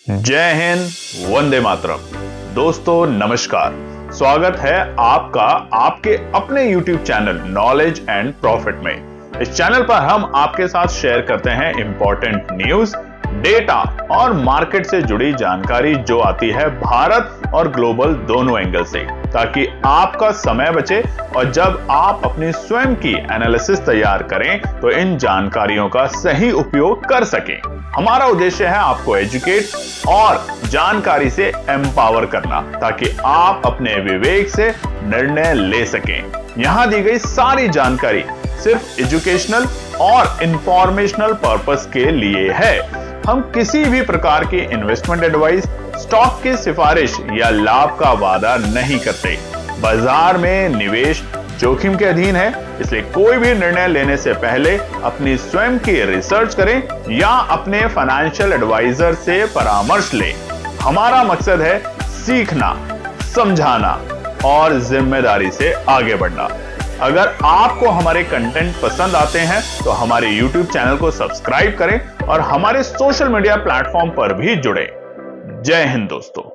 जय हिंद, वंदे मातरम। दोस्तों नमस्कार, स्वागत है आपका आपके अपने YouTube channel knowledge and profit में। इस चैनल पर हम आपके साथ शेयर करते हैं इंपॉर्टेंट न्यूज, डेटा और मार्केट से जुड़ी जानकारी जो आती है भारत और ग्लोबल दोनों एंगल से, ताकि आपका समय बचे और जब आप अपनी स्वयं की एनालिसिस तैयार करें तो इन जानकारियों का सही उपयोग कर सकें। हमारा उद्देश्य है आपको एजुकेट और जानकारी से एम्पावर करना, ताकि आप अपने विवेक से निर्णय ले सकें। यहां दी गई सारी जानकारी सिर्फ एजुकेशनल और इंफॉर्मेशनल पर्पस के लिए है। हम किसी भी प्रकार की इन्वेस्टमेंट एडवाइस, स्टॉक की सिफारिश या लाभ का वादा नहीं करते। बाजार में निवेश जोखिम के अधीन है, इसलिए कोई भी निर्णय लेने से पहले अपनी स्वयं की रिसर्च करें या अपने फाइनेंशियल एडवाइजर से परामर्श लें। हमारा मकसद है सीखना, समझाना और जिम्मेदारी से आगे बढ़ना। अगर आपको हमारे कंटेंट पसंद आते हैं तो हमारे YouTube चैनल को सब्सक्राइब करें और हमारे सोशल मीडिया प्लेटफॉर्म पर भी जुड़ें। जय हिंद दोस्तों।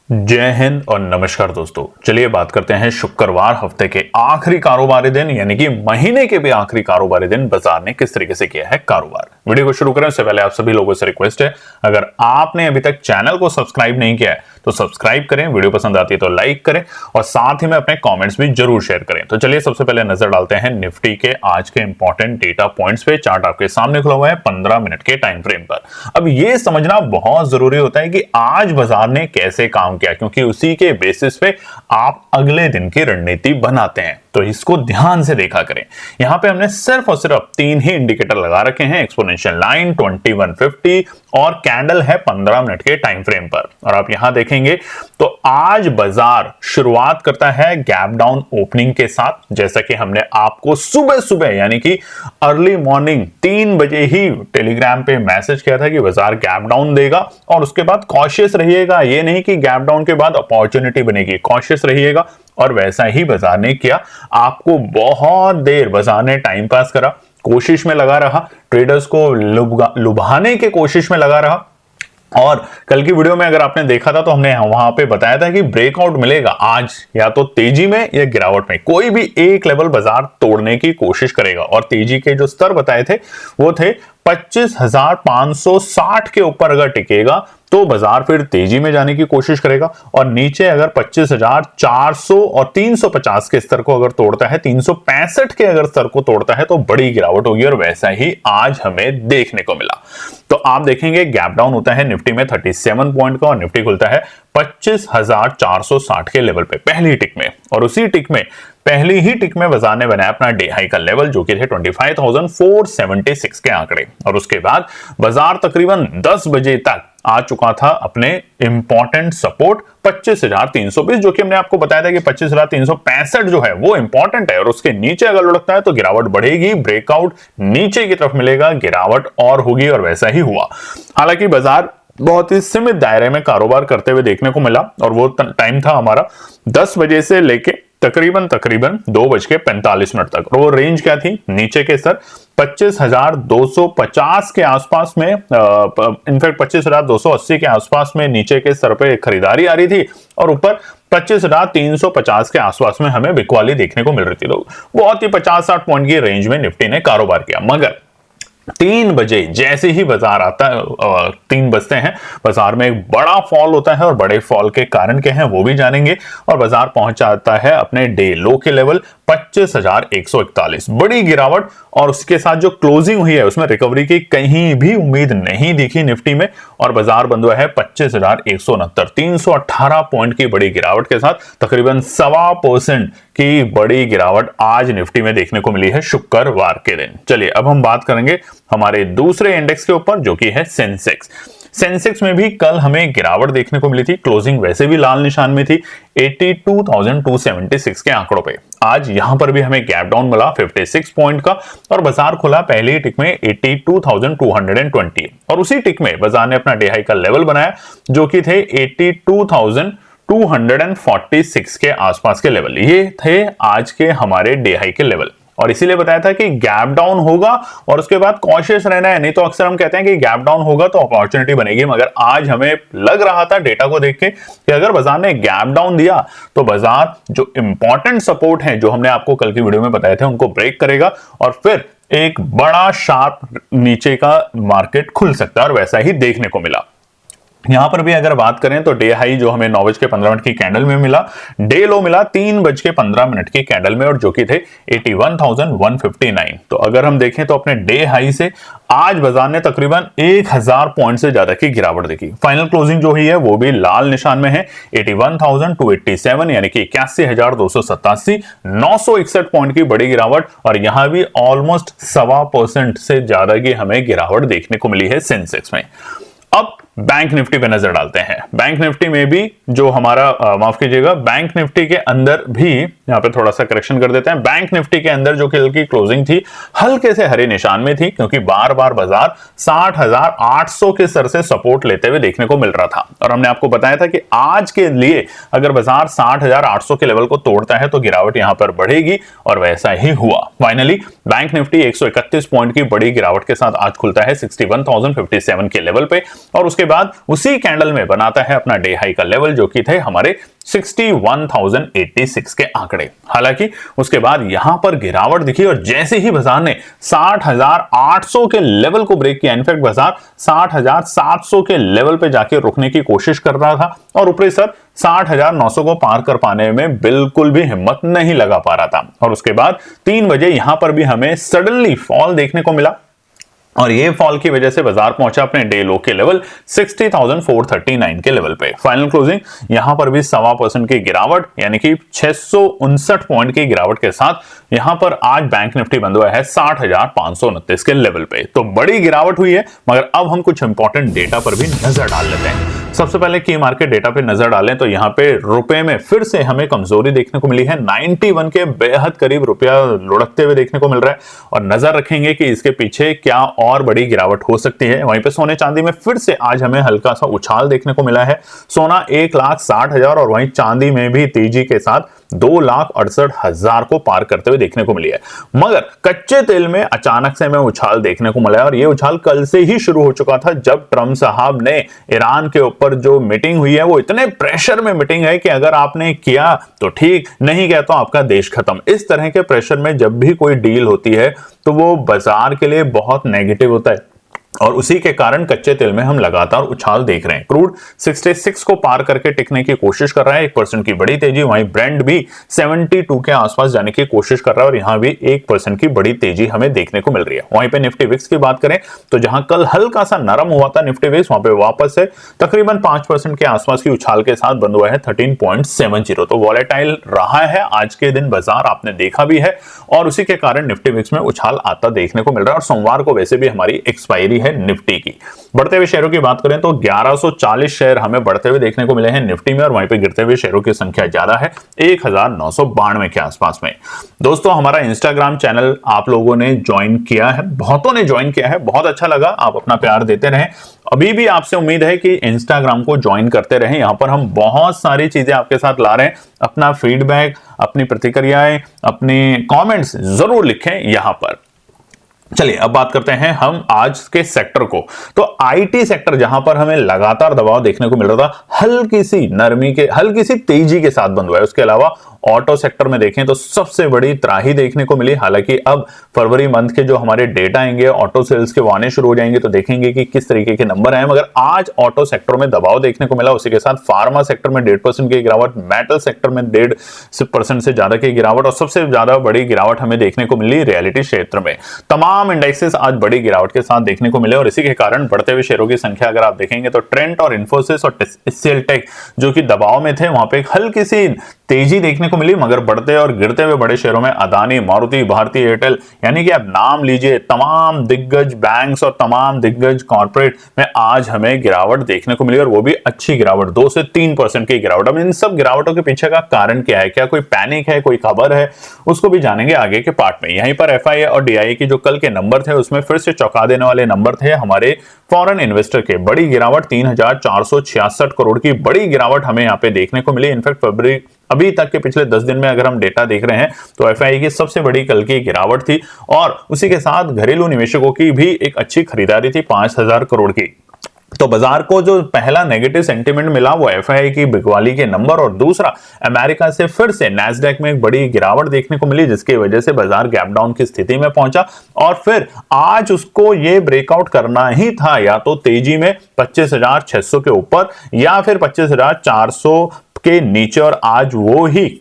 जय हिंद और नमस्कार दोस्तों। चलिए बात करते हैं शुक्रवार हफ्ते के आखिरी कारोबारी दिन यानी कि महीने के भी आखिरी कारोबारी दिन बाजार ने किस तरीके से किया है कारोबार। वीडियो को शुरू करें उससे पहले आप सभी लोगों से रिक्वेस्ट है, अगर आपने अभी तक चैनल को सब्सक्राइब नहीं किया है तो सब्सक्राइब करें, वीडियो पसंद आती है तो लाइक करें और साथ ही में अपने कमेंट्स भी जरूर शेयर करें। तो चलिए सबसे पहले नजर डालते हैं निफ्टी के आज के इंपॉर्टेंट डेटा पॉइंट्स पे। चार्ट आपके सामने खुला हुआ है 15 मिनट के टाइम फ्रेम पर। अब ये समझना बहुत जरूरी होता है कि आज बाजार ने कैसे काम किया, क्योंकि उसी के बेसिस पे आप अगले दिन की रणनीति बनाते हैं। तो इसको ध्यान से देखा करें। यहां पे हमने सिर्फ और सिर्फ 3 ही इंडिकेटर लगा रखे हैं, एक्सपोनेंशियल लाइन 2150 और कैंडल है 15 मिनट के टाइम फ्रेम पर। और आप यहां देखेंगे तो आज बाजार शुरुआत करता है गैप डाउन ओपनिंग के साथ, जैसा कि हमने आपको सुबह सुबह यानी कि अर्ली मॉर्निंग 3 बजे ही टेलीग्राम पे मैसेज किया था कि बाजार गैप डाउन देगा और उसके बाद कॉशियस रहिएगा। ये नहीं कि गैप डाउन के बाद अपॉर्चुनिटी बनेगी, कॉशियस रहिएगा। और वैसा ही बाजार ने किया। आपको बहुत देर बाजार ने टाइम पास करा, कोशिश में लगा रहा, ट्रेडर्स को लुभाने के कोशिश में लगा रहा। और कल की वीडियो में अगर आपने देखा था तो हमने वहां पे बताया था कि ब्रेकआउट मिलेगा आज, या तो तेजी में या गिरावट में, कोई भी एक लेवल बाजार तोड़ने की कोशिश करेगा। और तेजी के जो स्तर बताए थे वो थे 25,560 के ऊपर अगर टिकेगा तो बाजार फिर तेजी में जाने की कोशिश करेगा, और नीचे अगर 25,400 और 350 के स्तर को अगर तोड़ता है, 365 के अगर स्तर को तोड़ता है तो बड़ी गिरावट होगी। और वैसा ही आज हमें देखने को मिला। तो आप देखेंगे गैप डाउन होता है निफ्टी में 37 पॉइंट का और निफ्टी खुलता है 25,460 के लेवल पे पहली टिक में। और उसी टिक में पहली ही टिक में बाजार ने बनाया अपना डे हाई का लेवल, जो कि थे 25,476 के आंकड़े। और उसके बाद बाजार तकरीबन 10 बजे तक आ चुका था अपने इंपॉर्टेंट सपोर्ट 25,320, जो कि हमने आपको बताया था कि 25,365 जो है वो इंपॉर्टेंट है। और उसके नीचे अगर लुढ़कता है तो गिरावट बढ़ेगी, ब्रेकआउट नीचे की तरफ मिलेगा, गिरावट और होगी। और वैसा ही हुआ। हालांकि बाजार बहुत ही सीमित दायरे में कारोबार करते हुए देखने को मिला, और वो टाइम था हमारा 10 बजे से लेके तकरीबन 2:45 तक। और वो रेंज क्या थी, नीचे के स्तर 25,250 के आसपास में, इनफैक्ट 25,280 के आसपास में नीचे के स्तर पे खरीदारी आ रही थी, और ऊपर 25,350 के आसपास में हमें बिकवाली देखने को मिल रही थी। तो बहुत ही 50-60 पॉइंट की रेंज में निफ्टी ने कारोबार किया। मगर 3 बजे जैसे ही बाजार आता है, 3 बजते हैं, बाजार में एक बड़ा फॉल होता है। और बड़े फॉल के कारण क्या है वो भी जानेंगे। और बाजार पहुंच जाता है अपने डे लो के लेवल 25,141, बड़ी गिरावट। और उसके साथ जो क्लोजिंग हुई है उसमें रिकवरी की कहीं भी उम्मीद नहीं दिखी निफ्टी में, और बाजार बंद हुआ है 25,169, 318 पॉइंट की बड़ी गिरावट के साथ तकरीबन 1.25% की बड़ी गिरावट आज निफ्टी में देखने को मिली है शुक्रवार के दिन। चलिए अब हम बात करेंगे हमारे दूसरे इंडेक्स के ऊपर, जो कि है सेंसेक्स। सेंसेक्स में भी कल हमें गिरावट देखने को मिली थी, क्लोजिंग वैसे भी लाल निशान में थी 82,276 के आंकड़ों पे। आज यहां पर भी हमें गैप डाउन मिला 56 पॉइंट का, और बाजार खुला पहली टिक में 82,220। और उसी टिक में बाजार ने अपना डे हाई का लेवल बनाया, जो कि थे 82,246 के आसपास के लेवल। ये थे आज के हमारे डे हाई के लेवल। और इसीलिए बताया था कि गैप डाउन होगा और उसके बाद कॉशियस रहना है। नहीं तो अक्सर हम कहते हैं कि गैप डाउन होगा तो अपॉर्चुनिटी बनेगी, मगर आज हमें लग रहा था डेटा को देख के कि अगर बाजार ने गैप डाउन दिया तो बाजार जो इंपॉर्टेंट सपोर्ट है जो हमने आपको कल की वीडियो में बताए थे उनको ब्रेक करेगा और फिर एक बड़ा शार्प नीचे का मार्केट खुल सकता है, और वैसा ही देखने को मिला। यहां पर भी अगर बात करें तो डे हाई जो हमें 9:15 की कैंडल में मिला, डे लो मिला 3:15 की कैंडल में, और जो कि थे 81,159। तो अगर हम देखें तो अपने डे हाई से आज बाजार ने तकरीबन 1000 पॉइंट से ज्यादा की गिरावट देखी। फाइनल क्लोजिंग जो हुई है वो भी लाल निशान में है, 81,287 यानी कि 81,287, 961 पॉइंट की बड़ी गिरावट, और यहां भी ऑलमोस्ट 1.25% से ज्यादा की हमें गिरावट देखने को मिली है सेंसेक्स में। अब बैंक निफ्टी पे नजर डालते हैं। बैंक निफ्टी में भी जो हमारा माफ कीजिएगा, बैंक निफ्टी के अंदर भी यहां पे थोड़ा सा करेक्शन कर देते हैं। बैंक निफ्टी के अंदर जो कल की क्लोजिंग थी हल्के से हरे निशान में थी, क्योंकि बार बार बाजार 60,800 के स्तर से सपोर्ट लेते हुए देखने को मिल रहा था, और हमने आपको बताया था कि आज के लिए अगर बाजार 60,800 के लेवल को तोड़ता है तो गिरावट यहां पर बढ़ेगी, और वैसा ही हुआ। फाइनली बैंक निफ्टी 131 पॉइंट की बड़ी गिरावट के साथ आज खुलता है 61,057 के लेवल पे, और उसके बाद उसी कैंडल में बनाता है अपना डे हाई का लेवल जो कि थे हमारे 61,086 के आंकड़े। हालांकि उसके बाद यहां पर गिरावट दिखी, और जैसे ही बाजार ने 60,800 के लेवल को ब्रेक किया, इनफैक्ट बाजार 60,700 के लेवल पे जाके रुकने की कोशिश कर रहा था, और ऊपरी सर 60,900 को पार कर पाने में बिल्कुल भी हिम्मत नहीं लगा पा रहा था। और उसके बाद 3 बजे यहां पर भी हमें सडनली फॉल देखने को मिला, और ये फॉल की वजह से बाजार पहुंचा अपने डे लो के लेवल 60,439 के लेवल पे। फाइनल क्लोजिंग यहां पर भी 1.25% की गिरावट यानी कि 659 पॉइंट की गिरावट के साथ यहां पर आज बैंक निफ्टी बंद हुआ है 60,529 के लेवल पे। तो बड़ी गिरावट हुई है, मगर अब हम कुछ इंपॉर्टेंट डेटा पर भी नजर डाल लेते हैं। सबसे पहले की मार्केट डेटा पे नजर डालें तो यहां पे रुपए में फिर से हमें कमजोरी देखने को मिली है। 91 के बेहद करीब रुपया लुढ़कते हुए देखने को मिल रहा है, और नजर रखेंगे कि इसके पीछे क्या और बड़ी गिरावट हो सकती है। वहीं पे सोने चांदी में फिर से आज हमें हल्का सा उछाल देखने को मिला है। सोना 1,60,000 और वहीं चांदी में भी तेजी के साथ 2,68,000 को पार करते हुए देखने को मिली है। मगर कच्चे तेल में अचानक से हमें उछाल देखने को मिला है, और यह उछाल कल से ही शुरू हो चुका था जब ट्रंप साहब ने ईरान के ऊपर जो मीटिंग हुई है वो इतने प्रेशर में मीटिंग है कि अगर आपने किया तो ठीक, नहीं किया तो आपका देश खत्म। इस तरह के प्रेशर में जब भी कोई डील होती है तो वो बाजार के लिए बहुत नेगेटिव होता है, और उसी के कारण कच्चे तेल में हम लगातार उछाल देख रहे हैं। क्रूड 66 को पार करके टिकने की कोशिश कर रहा है, 1% की बड़ी तेजी। वहीं ब्रेंट भी 72 के आसपास जाने की कोशिश कर रहा है, और यहां भी 1% की बड़ी तेजी हमें देखने को मिल रही है। वहीं पे निफ्टी विक्स की बात करें तो जहां कल हल्का सा नरम हुआ था निफ्टी विक्स, वहां पे वापस से तकरीबन 5% के आसपास की उछाल के साथ बंद हुआ है 13.70। तो वॉलेटाइल रहा है आज के दिन बाजार, आपने देखा भी है, और उसी के कारण निफ्टी विक्स में उछाल आता देखने को मिल रहा है। और सोमवार को वैसे भी हमारी एक्सपायरी है निफ्टी की। बढ़ते हुए शेयरों की बात करें तो 1140 शेयर हमें बढ़ते हुए देखने को मिले हैं निफ्टी में, और वहीं पे गिरते हुए शेयरों की संख्या ज्यादा है 1992 के आसपास में। दोस्तों, हमारा इंस्टाग्राम चैनल आप लोगों ने ज्वाइन किया है, बहुतों ने ज्वाइन किया है, बहुत अच्छा लगा, आप अपना प्यार देते रहें। अभी भी आपसे उम्मीद है कि इंस्टाग्राम को ज्वाइन करते रहें। यहां पर हम बहुत सारी चीजें आपके साथ ला रहे हैं। अपना फीडबैक, अपनी प्रतिक्रियाएं, अपने कमेंट्स जरूर लिखें यहां पर। चलिए अब बात करते हैं हम आज के सेक्टर को। तो आईटी सेक्टर जहां पर हमें लगातार दबाव देखने को मिल रहा था, हल्की सी तेजी के साथ बंद हुआ है। उसके अलावा ऑटो सेक्टर में देखें तो सबसे बड़ी त्राही देखने को मिली। हालांकि अब फरवरी मंथ के जो हमारे डेटा आएंगे ऑटो सेल्स के वो आने शुरू हो जाएंगे, तो देखेंगे कि किस तरीके के नंबर आए। मगर आज ऑटो सेक्टर में दबाव देखने को मिला, उसी के साथ फार्मा सेक्टर में 1.5% की गिरावट, मेटल सेक्टर में 1.5% से ज्यादा की गिरावट, और सबसे ज्यादा बड़ी गिरावट हमें देखने को मिली रियलिटी क्षेत्र में। तमाम इंडेक्सेस आज बड़ी गिरावट के साथ देखने को मिले, और इसी के कारण बढ़ते हुए शेयरों की संख्या अगर आप देखेंगे तो ट्रेंट और इन्फोसिस और एचसीएल टेक जो कि दबाव में थे, वहां पे एक हल्की सी तेजी देखने को मिली। मगर बढ़ते और गिरते हुए बड़े शेयरों में अदानी, मारुति, भारती एयरटेल, यानी कि आप नाम लीजिए, तमाम दिग्गज बैंक्स और तमाम दिग्गज कॉर्पोरेट में आज हमें गिरावट देखने को मिली, और वो भी अच्छी गिरावट, 2 से 3% की गिरावट। अब इन सब गिरावटों के पीछे का कारण क्या है, क्या कोई पैनिक है, कोई खबर है, उसको भी जानेंगे आगे के पार्ट में। यहीं पर एफआईए और डीआईए की जो कल के नंबर थे उसमें फिर से चौंका देने वाले नंबर थे हमारे फॉरेन इन्वेस्टर के। बड़ी गिरावट, 3,466 करोड़ की बड़ी गिरावट हमें यहाँ पे देखने को मिली। इनफैक्ट अभी तक के पिछले 10 दिन में अगर हम डेटा देख रहे हैं तो एफआईआई की सबसे बड़ी कल की गिरावट थी और उसी के साथ घरेलू निवेशकों की भी एक अच्छी खरीदारी थी 5,000 करोड़ की। तो बाजार को जो पहला नेगेटिव सेंटीमेंट मिला वो एफआईआई की बिकवाली के नंबर और दूसरा अमेरिका से फिर से नैस्डैक में एक बड़ी गिरावट देखने को मिली जिसकी वजह से बाजार गैप डाउन की स्थिति में पहुंचा और फिर आज उसको ये ब्रेकआउट करना ही था, या तो तेजी में 25,600 के ऊपर या फिर 25,400 के नीचे, और आज वो ही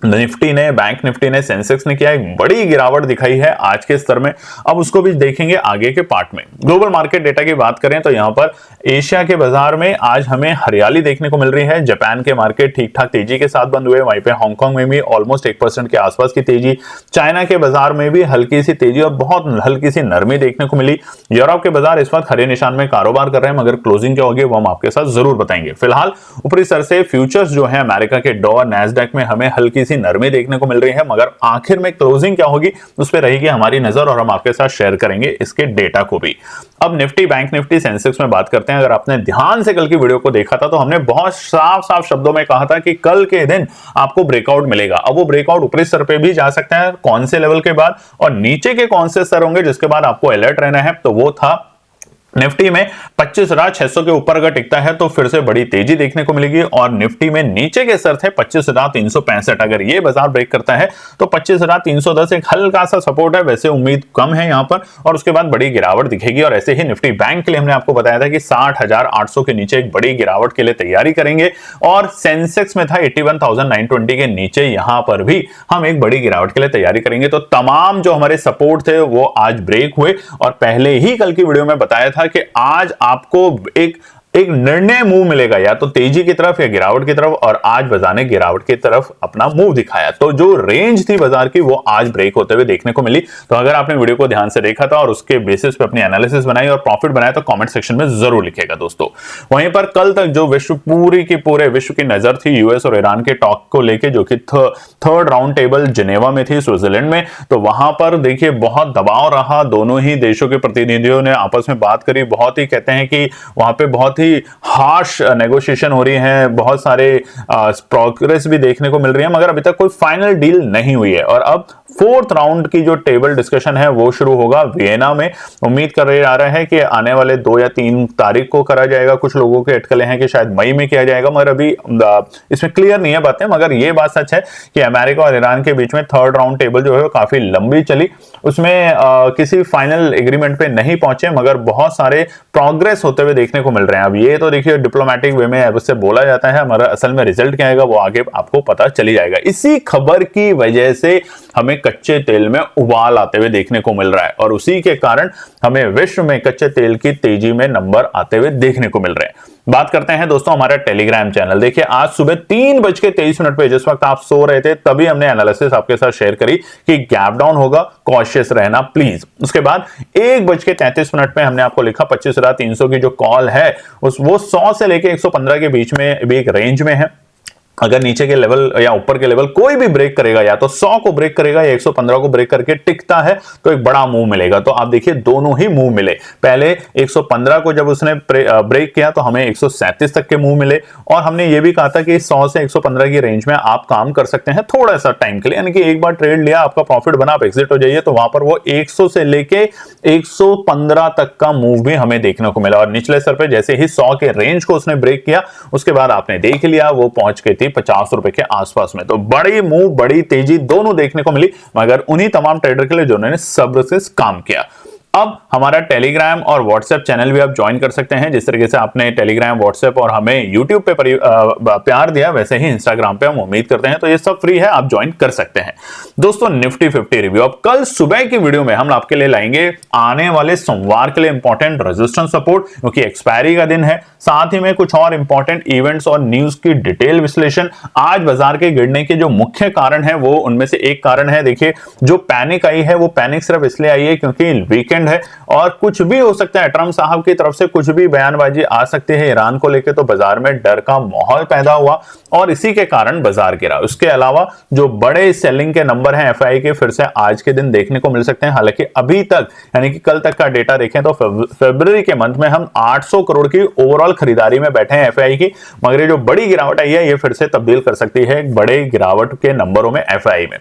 निफ्टी ने, बैंक निफ्टी ने, सेंसेक्स ने किया एक बड़ी गिरावट दिखाई है आज के स्तर में। अब उसको भी देखेंगे आगे के पार्ट में। ग्लोबल मार्केट डेटा की बात करें तो यहां पर एशिया के बाजार में आज हमें हरियाली देखने को मिल रही है। जापान के मार्केट ठीक ठाक तेजी के साथ बंद हुए, वहीं पे हांगकांग में भी ऑलमोस्ट 1% के आसपास की तेजी, चाइना के बाजार में भी हल्की सी तेजी और बहुत हल्की सी नरमी देखने को मिली। यूरोप के बाजार इस वक्त हरे निशान में कारोबार कर रहे हैं, मगर क्लोजिंग क्या होगी वो हम आपके साथ जरूर बताएंगे। फिलहाल ऊपरी स्तर से फ्यूचर्स जो है अमेरिका के डॉ और नैस्डैक में हमें हल्की सी नरमी देखने को मिल रही है, मगर आखिर में क्लोजिंग क्या होगी उस पर रहेगी हमारी नजर और हम आपके साथ शेयर करेंगे इसके डेटा को भी। अब निफ्टी, बैंक निफ्टी, सेंसेक्स में बात करते हैं। अगर आपने ध्यान से कल की वीडियो को देखा था तो हमने बहुत साफ साफ शब्दों में कहा था कि कल के दिन आपको ब्रेकआउट मिलेगा। अब वो ब्रेकआउट ऊपरी स्तर पे भी जा सकता है, कौन से लेवल के बाद और नीचे के कौन से स्तर होंगे जिसके बाद आपको अलर्ट रहना है, तो वो था निफ्टी में 25,600 के ऊपर अगर टिकता है तो फिर से बड़ी तेजी देखने को मिलेगी और निफ्टी में नीचे के स्तर थे 25,365, अगर ये बाजार ब्रेक करता है तो 25,310 एक हल्का सा सपोर्ट है, वैसे उम्मीद कम है यहां पर, और उसके बाद बड़ी गिरावट दिखेगी। और ऐसे ही निफ्टी बैंक के लिए हमने आपको बताया था कि 60,800 के नीचे एक बड़ी गिरावट के लिए तैयारी करेंगे और सेंसेक्स में था 81,920 के नीचे, यहां पर भी हम एक बड़ी गिरावट के लिए तैयारी करेंगे। तो तमाम जो हमारे सपोर्ट थे वो आज ब्रेक हुए और पहले ही कल की वीडियो में बताया था कि आज आपको एक निर्णय मूव मिलेगा, या तो तेजी की तरफ या गिरावट की तरफ, और आज बाजार ने गिरावट की तरफ अपना मूव दिखाया। तो जो रेंज थी बाजार की वो आज ब्रेक होते हुए देखने को मिली। तो अगर आपने वीडियो को ध्यान से देखा था और उसके बेसिस पे अपनी एनालिसिस बनाई और प्रॉफिट बनाया तो कमेंट सेक्शन में जरूर लिखेगा दोस्तों। वहीं पर कल तक जो पूरे विश्व की नजर थी यूएस और ईरान के टॉक को लेकर, जो कि थर्ड राउंड टेबल जिनेवा में थी स्विट्जरलैंड में, तो वहां पर देखिए बहुत दबाव रहा। दोनों ही देशों के प्रतिनिधियों ने आपस में बात करी, बहुत ही कहते हैं कि वहां पे बहुत ही हार्श नेगोशिएशन हो रही है, बहुत सारे प्रोग्रेस भी देखने को मिल रही है, मगर अभी तक कोई फाइनल डील नहीं हुई है। और अब फोर्थ राउंड की जो टेबल डिस्कशन है वो शुरू होगा वियना में। उम्मीद कर जा रहा है कि आने वाले 2 या 3 तारीख को करा जाएगा। कुछ लोगों के अटकलें हैं कि शायद मई में किया जाएगा, मगर अभी इसमें क्लियर नहीं है बातें। मगर ये बात सच है कि अमेरिका और ईरान के बीच में थर्ड राउंड टेबल जो है वो काफी लंबी चली, उसमें किसी फाइनल एग्रीमेंट पे नहीं पहुंचे, मगर बहुत सारे प्रोग्रेस होते हुए देखने को मिल रहे हैं। अब ये तो देखिए डिप्लोमेटिक वे में उससे बोला जाता है, हमारा असल में रिजल्ट क्या आएगा वो आगे आपको पता चली जाएगा। इसी खबर की वजह से हमें कच्चे तेल में उबाल आते हुए देखने को मिल रहा है और उसी के कारण हमें विश्व में कच्चे तेल की तेजी में नंबर आते हुए देखने को मिल रहे हैं। बात करते हैं दोस्तों हमारा टेलीग्राम चैनल। देखिए आज सुबह 3:23 पे जिस वक्त आप सो रहे थे तभी हमने एनालिसिस आपके साथ शेयर करी कि गैप डाउन होगा, कॉशियस रहना प्लीज। उसके बाद 1:33 पे हमने आपको लिखा 25,300 की जो कॉल है वो 100 से लेके 115 के बीच में भी एक रेंज में है। अगर नीचे के लेवल या ऊपर के लेवल कोई भी ब्रेक करेगा, या तो 100 को ब्रेक करेगा या 115 को ब्रेक करके टिकता है तो एक बड़ा मूव मिलेगा। तो आप देखिए दोनों ही मूव मिले। पहले 115 को जब उसने ब्रेक किया तो हमें 137 तक के मूव मिले और हमने ये भी कहा था कि 100 से 115 की रेंज में आप काम कर सकते हैं थोड़ा सा टाइम के लिए, यानी कि एक बार ट्रेड लिया, आपका प्रॉफिट बना, आप एग्जिट हो जाइए। तो वहां पर वो 100 से लेके 115 तक का मूव भी हमें देखने को मिला और निचले स्तर पे जैसे ही 100 के रेंज को उसने ब्रेक किया उसके बाद आपने देख लिया वो पहुंच गई थी 50 रुपए के आसपास में। तो बड़ी मूव, बड़ी तेजी दोनों देखने को मिली, मगर उन्हीं तमाम ट्रेडर के लिए जिन्होंने सब्र से काम किया। अब हमारा टेलीग्राम और व्हाट्सएप चैनल भी आप ज्वाइन कर सकते हैं। जिस तरीके से आपने टेलीग्राम, व्हाट्सएप और हमें यूट्यूब पे प्यार दिया, वैसे ही इंस्टाग्राम पे हम उम्मीद करते हैं। तो ये सब फ्री है, आप ज्वाइन कर सकते हैं। दोस्तों निफ्टी 50 रिव्यू। अब कल सुबह की वीडियो में हम आपके लिए लाएंगे आने वाले सोमवार के लिए इंपॉर्टेंट रेजिस्टेंस सपोर्ट, क्योंकि एक्सपायरी का दिन है। साथ ही में कुछ और इंपॉर्टेंट इवेंट्स और न्यूज की डिटेल विश्लेषण। आज बाजार के गिरने के जो मुख्य कारण है वो उनमें से एक कारण है, देखिए जो पैनिक आई है वो पैनिक सिर्फ इसलिए आई है क्योंकि वीकेंड वीकेंड है और कुछ भी हो सकता है, ट्रंप साहब की तरफ से कुछ भी बयानबाजी आ सकती है ईरान को लेकर, तो बाजार में डर का माहौल पैदा हुआ और इसी के कारण बाजार गिरा। उसके अलावा जो बड़े सेलिंग के नंबर हैं एफआई के, फिर से आज के दिन देखने को मिल सकते हैं। हालांकि अभी तक यानी कि कल तक का डेटा देखें तो फरवरी के मंथ में हम 800 करोड़ की ओवरऑल खरीदारी में बैठे हैं एफआई की, मगर ये जो बड़ी गिरावट आई है ये फिर से तब्दील कर सकती है बड़े गिरावट के नंबरों में एफआई में।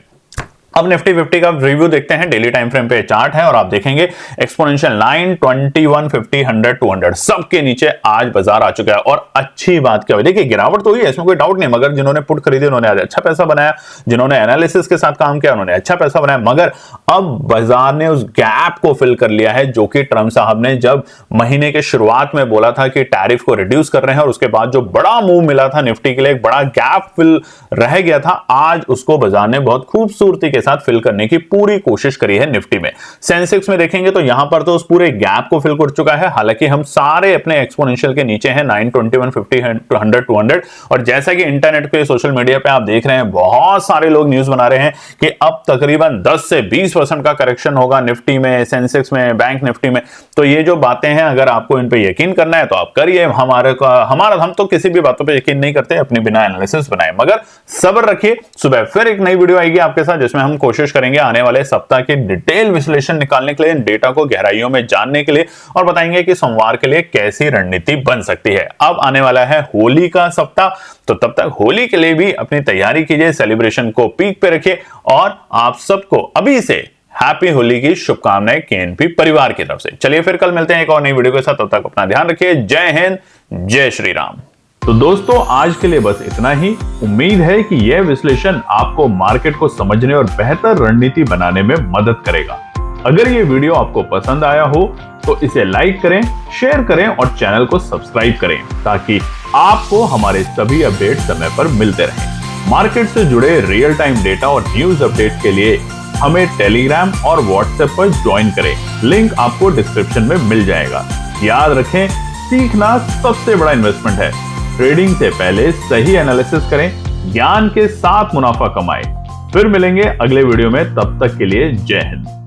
अब निफ्टी 50 का रिव्यू देखते हैं। डेली टाइम फ्रेम पे चार्ट है और आप देखेंगे एक्सपोनेंशियल लाइन 21, 50, 100, 200 सबके नीचे आज बाजार आ चुका है। और अच्छी बात क्या हुई, देखिए गिरावट तो हुई है, इसमें कोई डाउट नहीं, मगर जिन्होंने पुट खरीदे उन्होंने आज अच्छा पैसा बनाया, जिन्होंने एनालिसिस के साथ काम किया उन्होंने अच्छा पैसा बनाया। मगर अब बाजार ने उस गैप को फिल कर लिया है जो कि ट्रंप साहब ने जब महीने के शुरुआत में बोला था कि टैरिफ को रिड्यूस कर रहे हैं, और उसके बाद जो बड़ा मूव मिला था निफ्टी के लिए, एक बड़ा गैप फिल रह गया था, आज उसको बाजार ने बहुत खूबसूरती के साथ फिल करने की पूरी कोशिश करी है। निफ्टी में सेंसेक्स में देखेंगे तो यहां पर तो उस पूरे गैप को फिल कर चुका है। हालांकि हम सारे अपने एक्सपोनेंशियल के नीचे हैं 921, 50, 100, 200। और जैसा कि इंटरनेट पे सोशल मीडिया पे आप देख रहे हैं बहुत सारे लोग न्यूज बना रहे हैं कि अब तकरीबन 10 से 20% का करेक्शन होगा निफ्टी में, सेंसेक्स में, बैंक निफ्टी में। तो ये जो बातें हैं अगर आपको इन पे यकीन करना है तो आप करिए, हम तो किसी भी बातों पे यकीन नहीं करते अपनी बिना एनालिसिस बनाए। मगर सब्र रखिए, सुबह फिर एक नई वीडियो आएगी आपके साथ जिसमें हम कोशिश करेंगे आने वाले सप्ताह के डिटेल विश्लेषण निकालने के लिए, डेटा को गहराइयों में जानने के लिए, और बताएंगे कि सोमवार के लिए कैसी रणनीति बन सकती है। अब आने वाला है होली का सप्ताह, तो तब तक होली के लिए भी अपनी तैयारी कीजिए, सेलिब्रेशन को पीक पे रखिए और आप सबको अभी से हैप्पी होली की शुभकामनाएं केएनपी परिवार की तरफ से। चलिए फिर कल मिलते हैं एक और नई वीडियो के साथ, तब तक अपना ध्यान रखिए। जय हिंद, जय श्री राम। तो दोस्तों आज के लिए बस इतना ही। उम्मीद है कि यह विश्लेषण आपको मार्केट को समझने और बेहतर रणनीति बनाने में मदद करेगा। अगर ये वीडियो आपको पसंद आया हो तो इसे लाइक करें, शेयर करें और चैनल को सब्सक्राइब करें ताकि आपको हमारे सभी अपडेट समय पर मिलते रहें। मार्केट से जुड़े रियल टाइम डेटा और न्यूज अपडेट के लिए हमें टेलीग्राम और व्हाट्सएप पर ज्वाइन करें, लिंक आपको डिस्क्रिप्शन में मिल जाएगा। याद रखें, सीखना सबसे बड़ा इन्वेस्टमेंट है। ट्रेडिंग से पहले सही एनालिसिस करें, ज्ञान के साथ मुनाफा कमाएं। फिर मिलेंगे अगले वीडियो में, तब तक के लिए जय हिंद।